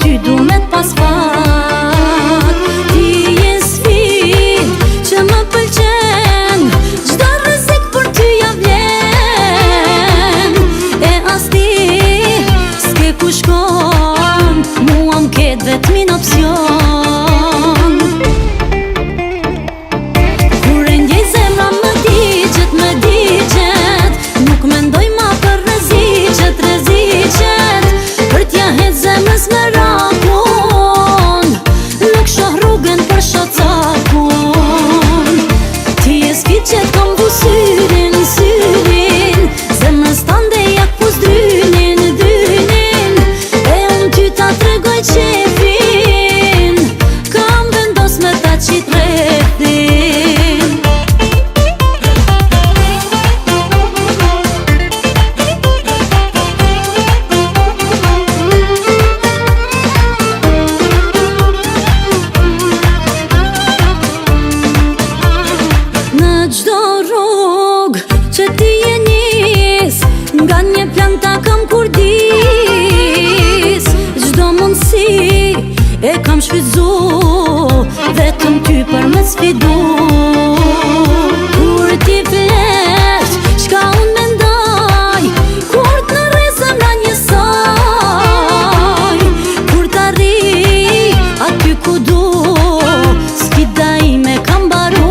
ty du me t'pas fat. Ti je sfidë që më pëlqen, çdo rrezik për ty ja vlen. E as ti s'ke ku shkon, mua m'ket vetmin opsion. Kur e ndjej zemra më digjet, nuk mendoj ma për rreziqet. Për t'ja het zemrës me rakun, nuk shoh rrugën për shocakun. Ti je sfidë që t'kam vu syrin, zemrës tande jak pus drynin. E unë ty ta tregoj qefin, kam vendos me ta qit rrethin. Çdo rrugë që ti je nis, nga një plan ta kam kurdis. Çdo mundësi e kam shfrytzu, vetëm ty për me sfidu. Kur ti flesh, çka unë mendoj, kur të rri zemra njësoj. Kur t'arri aty ku du, sfida ime kam baru.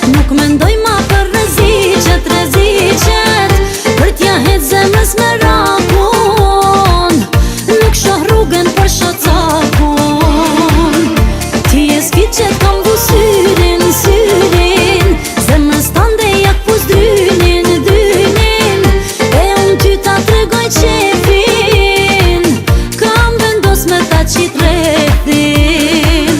Nuk mendoj ma për rreziqet. Për t'ja het zemrës me rakun, nuk shoh rrugën për shocakun. Ti je sfidë që t'kam vu syrin, zemrës tande jak pus drynin. E unë ty ta tregoj qefin, kam vendos me ta qit rrethin.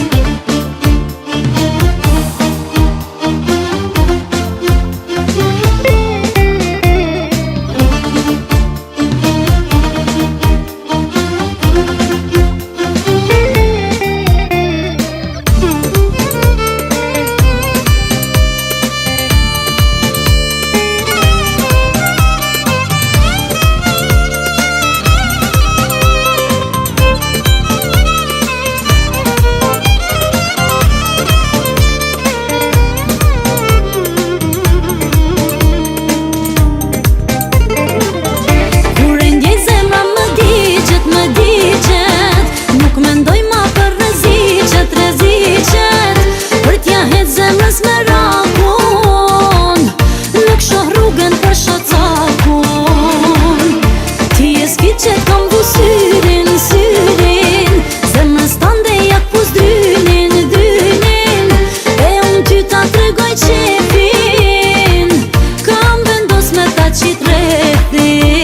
Zemrës me rakun, nuk shoh rrugën për shocakun. Ti je sfidë që t'kam vu syrin, zemrës tande jak pus drynin. E unë ty ta tregoj qefin, kam vendos me ta qit rrethin.